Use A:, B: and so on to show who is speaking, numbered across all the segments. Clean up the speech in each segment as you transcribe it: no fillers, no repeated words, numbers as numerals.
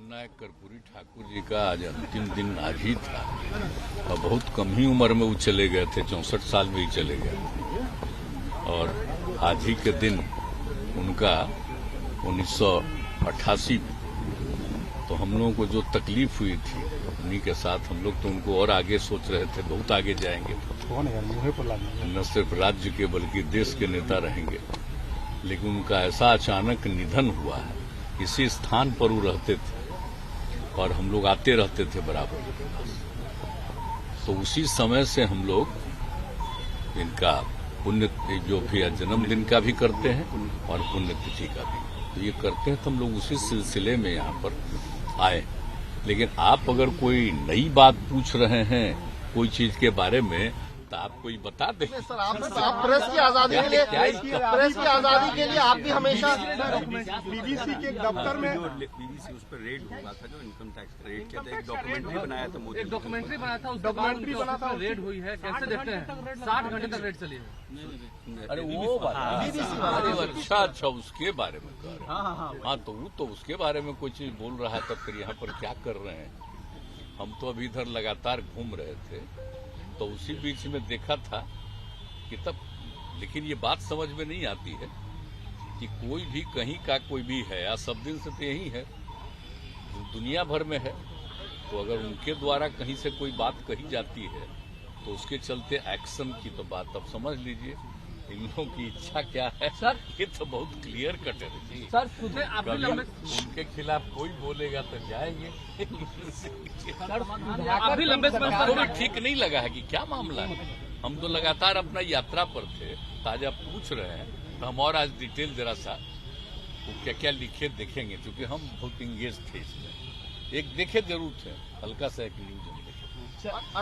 A: जननायक कर्पूरी ठाकुर जी का आज अंतिम दिन आज ही था और बहुत कम ही उम्र में वो चले गए थे, 64 साल में ही चले गए। और आज ही के दिन उनका 1988 तो हम लोगों को जो तकलीफ हुई थी उन्हीं के साथ हम लोग तो उनको और आगे सोच रहे थे, बहुत आगे जाएंगे, न सिर्फ राज्य के बल्कि देश के नेता रहेंगे। लेकिन उनका ऐसा अचानक निधन हुआ है। इसी स्थान पर वो रहते थे और हम लोग आते रहते थे बराबर के पास। तो उसी समय से हम लोग इनका पुण्य जो भी जन्मदिन का भी करते हैं और पुण्यतिथि का भी तो ये करते हैं। तो हम लोग उसी सिलसिले में यहाँ पर आए। लेकिन आप अगर कोई नई बात पूछ रहे हैं कोई चीज के बारे में तो आप कोई बता दें।
B: सर आप प्रेस की आजादी के लिए आप भी हमेशा
C: बीबीसी के दफ्तर में बीबीसी उस पर रेड हुआ था, जो इनकम टैक्स का रेड किया था। एक डॉक्यूमेंट्री बनाया था मोदी,
D: एक डॉक्यूमेंट्री बनाया था, डॉक्यूमेंट्री बना था, रेड हुई है। कैसे देखते हैं 60 घंटे तक रेड चली है?
A: अरे वो अच्छा उसके बारे में कह रहे हैं। हाँ तो वो तो उसके बारे में कोई चीज बोल रहा है तब फिर यहाँ पर क्या कर रहे हैं। हम तो अभी इधर लगातार घूम रहे थे तो उसी बीच में देखा था कि तब, लेकिन ये बात समझ में नहीं आती है कि कोई भी कहीं का कोई भी है या सब दिन से तो यही है, दुनिया भर में है। तो अगर उनके द्वारा कहीं से कोई बात कही जाती है तो उसके चलते एक्शन की तो बात अब समझ लीजिए इन लोगों की इच्छा क्या है। सर ये तो बहुत क्लियर कट है जी।
D: सर सुबह
A: उनके खिलाफ कोई बोलेगा तो जाएंगे।
D: अभी लंबे समय
A: तो भी ठीक नहीं लगा है कि क्या मामला है। हम तो लगातार अपना यात्रा पर थे, ताजा पूछ रहे हैं तो हम और आज डिटेल जरा सा वो क्या क्या लिखे देखेंगे, क्योंकि हम बहुत इंगेज थे इसमें। एक देखे जरूर थे, हल्का सा एक न्यूज हम देखे।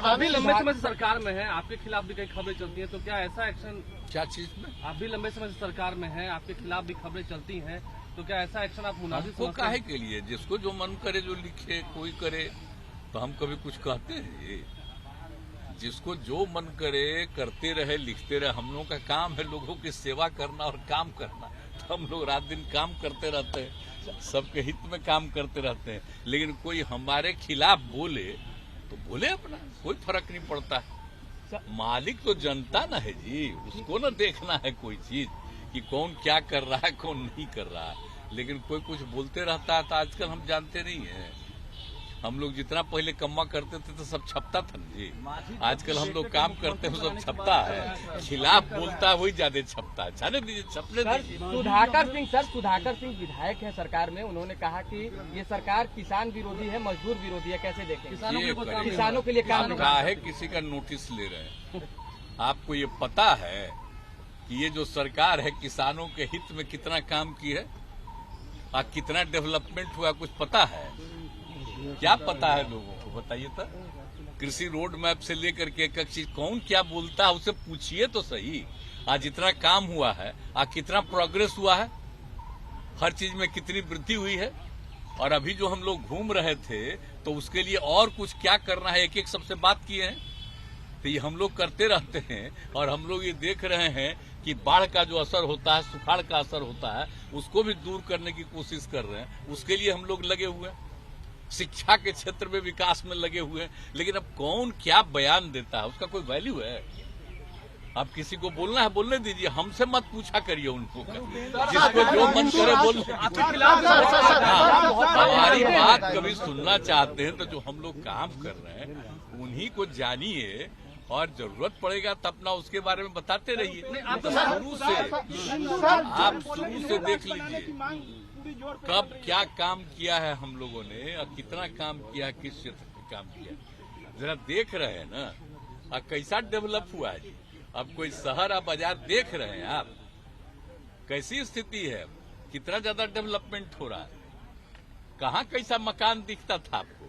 D: अभी लंबे समय से सरकार में है, आपके खिलाफ भी कई खबरें चलती हैं, तो क्या ऐसा एक्शन?
A: क्या चीज में?
D: आप भी लंबे समय से सरकार में है, आपके खिलाफ भी खबरें चलती हैं, तो क्या ऐसा एक्शन आप मुनासिब
A: हमको काहे के लिए? जिसको जो मन करे जो लिखे कोई करे, तो हम कभी कुछ कहते हैं? जिसको जो मन करे करते रहे, लिखते रहे। हम लोगों का काम है लोगों की सेवा करना और काम करना। तो हम लोग रात दिन काम करते रहते हैं, सबके हित में काम करते रहते हैं। लेकिन कोई हमारे खिलाफ बोले तो बोले, अपना कोई फर्क नहीं पड़ता है। मालिक तो जनता ना है जी, उसको ना देखना है कोई चीज कि कौन क्या कर रहा है कौन नहीं कर रहा है। लेकिन कोई कुछ बोलते रहता है तो आजकल हम जानते नहीं है। हम लोग जितना पहले कम्मा करते थे तो सब छपता था जी। आजकल हम लोग काम करते हैं सब छपता है, खिलाफ बोलता है वही ज्यादा छपता है। छाने दीजिए, छपने दीजिए।
E: सुधाकर सिंह विधायक है सरकार में, उन्होंने कहा कि ये सरकार किसान विरोधी है, मजदूर विरोधी है। कैसे देखें? किसानों के लिए काम
A: कहा है, किसी का नोटिस ले रहे हैं। आपको ये पता है कि ये जो सरकार है किसानों के हित में कितना काम की है और कितना डेवलपमेंट हुआ, कुछ पता है? क्या पता है लोगों को? बताइए तो। कृषि रोड मैप से लेकर के एक चीज कौन क्या बोलता है उसे पूछिए तो सही। आज जितना काम हुआ है, आज कितना प्रोग्रेस हुआ है, हर चीज में कितनी वृद्धि हुई है। और अभी जो हम लोग घूम रहे थे तो उसके लिए और कुछ क्या करना है, एक एक सबसे बात किए हैं। तो ये हम लोग करते रहते हैं और हम लोग ये देख रहे हैं कि बाढ़ का जो असर होता है, सुखाड़ का असर होता है, उसको भी दूर करने की कोशिश कर रहे हैं। उसके लिए हम लोग लगे हुए हैं। शिक्षा के क्षेत्र में विकास में लगे हुए हैं। लेकिन अब कौन क्या बयान देता है उसका कोई वैल्यू है? अब किसी को बोलना है बोलने दीजिए, हमसे मत पूछा करिए उनको। जिसको जो मन करे बोल। हमारी बात कभी सुनना चाहते हैं तो जो हम लोग काम कर रहे हैं उन्हीं को जानिए और जरूरत पड़ेगा तब ना उसके बारे में बताते रहिए। आप शुरू से देख लीजिए कब क्या काम किया है हम लोगों ने और कितना काम किया, किस क्षेत्र में काम किया, जरा देख रहे हैं ना। और कैसा डेवलप हुआ है जी। अब कोई शहर या बाजार देख रहे हैं आप, कैसी स्थिति है, कितना ज्यादा डेवलपमेंट हो रहा है, कहाँ कैसा मकान दिखता था आपको।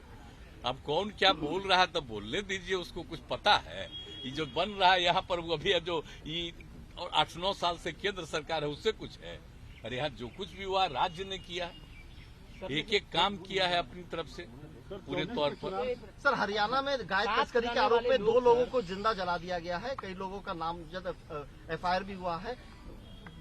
A: अब कौन क्या बोल रहा है तो बोलने दीजिए, उसको कुछ पता है। ये जो बन रहा है यहाँ पर, वो अभी जो 8-9 साल से केंद्र सरकार है उससे कुछ है। अरे यहाँ जो कुछ भी हुआ राज्य ने किया, एक एक काम किया है अपनी तरफ से पूरे तौर पर।
B: सर हरियाणा में गाय तस्करी के आरोप में 2 लोगों को जिंदा जला दिया गया है, कई लोगों का नामजद FIR भी हुआ है,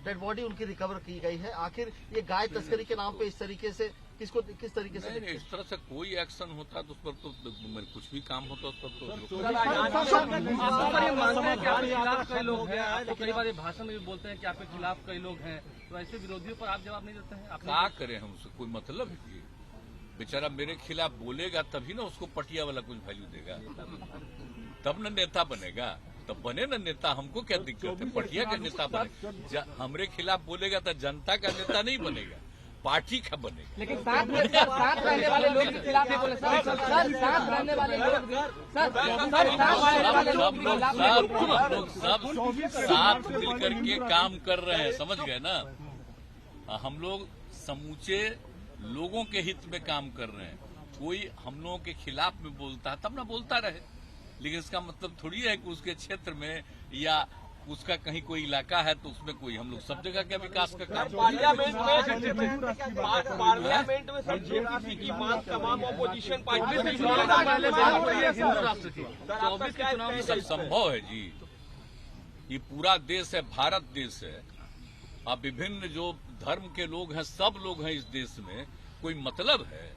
B: डेड बॉडी उनकी रिकवर की गई है। आखिर ये गाय तस्करी के नाम पे इस तरीके से किस तरीके से
A: नहीं, इस तरह से कोई एक्शन होता है तो उस पर तो कुछ भी काम होता है उस पर तो
D: आपको ये मानते हैं कि आपके खिलाफ कई लोग हैं, आपको कई बार ये भाषण में भी बोलते हैं कि आपके खिलाफ कई लोग हैं, तो ऐसे विरोधियों पर आप जवाब नहीं देते हैं?
A: क्या करें हम उससे, कोई मतलब है कि बेचारा मेरे खिलाफ बोलेगा तभी ना उसको पटिया वाला कुछ वैल्यू देगा, तब न नेता बनेगा, तब बने न नेता। हमको क्या दिक्कत है, पटिया का नेता बने। हमरे खिलाफ बोलेगा तो जनता का नेता नहीं बनेगा, पार्टी का बनेगा।
E: लेकिन साथ रहने वाले लोग के खिलाफ भी बोले सर, साथ रहने वाले लोग भी
A: सब साथ मिलकर के काम कर रहे हैं, समझ गए ना। हम लोग समूचे लोगों के हित में काम कर रहे हैं। कोई हम लोगों के खिलाफ में बोलता है तब ना बोलता रहे, लेकिन इसका मतलब थोड़ी है कि उसके क्षेत्र में या उसका कहीं कोई इलाका है तो उसमें कोई, हम लोग सब जगह का विकास का काम
F: पार्लियामेंट में सर जेपीसी की मांग तमाम ऑपोजिशन पार्टी
A: ये सब संभव है जी। ये पूरा देश है, भारत देश है। अब विभिन्न जो धर्म के लोग हैं, सब लोग हैं इस देश में। कोई मतलब है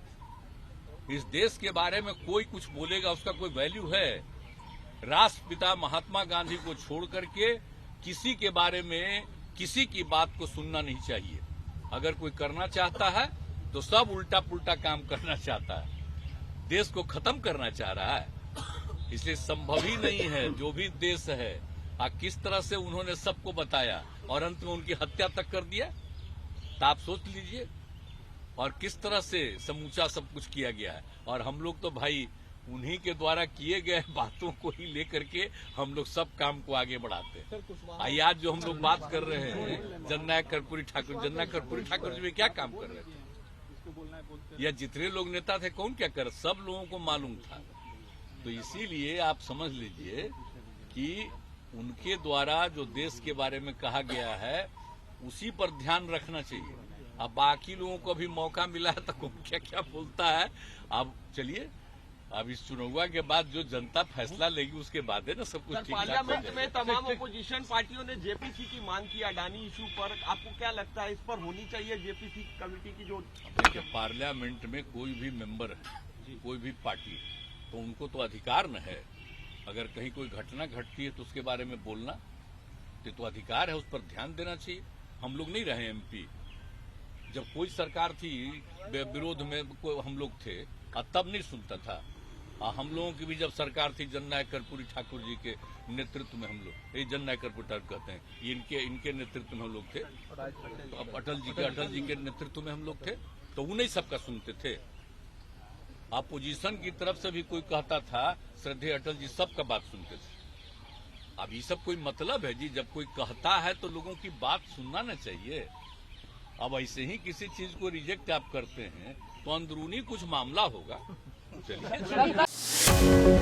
A: इस देश के बारे में कोई कुछ बोलेगा उसका कोई वैल्यू है? राष्ट्रपिता महात्मा गांधी को छोड़ करके किसी के बारे में किसी की बात को सुनना नहीं चाहिए। अगर कोई करना चाहता है तो सब उल्टा पुल्टा काम करना चाहता है, देश को खत्म करना चाह रहा है। इसलिए संभव ही नहीं है। जो भी देश है किस तरह से उन्होंने सबको बताया और अंत में उनकी हत्या तक कर दिया, तो आप सोच लीजिए। और किस तरह से समूचा सब कुछ किया गया है। और हम लोग तो भाई उन्हीं के द्वारा किए गए बातों को ही लेकर के हम लोग सब काम को आगे बढ़ाते हैं। आज जो हम लोग बात कर रहे हैं जननायक कर्पूरी ठाकुर जी में क्या काम कर रहे थे, या जितने लोग नेता थे कौन क्या कर, सब लोगों को मालूम था। तो इसीलिए आप समझ लीजिए कि उनके द्वारा जो देश के बारे में कहा गया है उसी पर ध्यान रखना चाहिए। अब बाकी लोगों को भी मौका मिला है तो कौन क्या क्या बोलता है। अब चलिए, अब इस चुनाव के बाद जो जनता फैसला लेगी उसके बाद है ना सब कुछ ठीक ठाक।
F: पार्लियामेंट में तमाम ऑपोजिशन पार्टियों ने जेपीसी की मांग की अडानी इशू पर, आपको क्या लगता है इस पर होनी चाहिए जेपीसी कमेटी की? जो
A: देखिए, पार्लियामेंट में कोई भी मेंबर है, कोई भी पार्टी, तो उनको तो अधिकार न है। अगर कहीं कोई घटना घटती है तो उसके बारे में बोलना तो अधिकार है, उस पर ध्यान देना चाहिए। हम लोग नहीं रहे एमपी, जब कोई सरकार थी विरोध में हम लोग थे तब नहीं सुनता था। हम लोगों की भी जब सरकार थी जननायक कर्पूरी ठाकुर जी के नेतृत्व में, हम लोग ये जननायक कर्पूरी ठाकुर कहते हैं, इनके नेतृत्व में हम लोग थे। तो अब अटल जी के नेतृत्व में हम लोग थे, तो उन्हीं सबका सुनते थे। अपोजिशन की तरफ से भी कोई कहता था श्रद्धेय अटल जी, सबका बात सुनते थे। अब ये सब कोई मतलब है जी? जब कोई कहता है तो लोगों की बात सुनना ना चाहिए। अब ऐसे ही किसी चीज को रिजेक्ट आप करते हैं तो अंदरूनी कुछ मामला होगा। चलिए।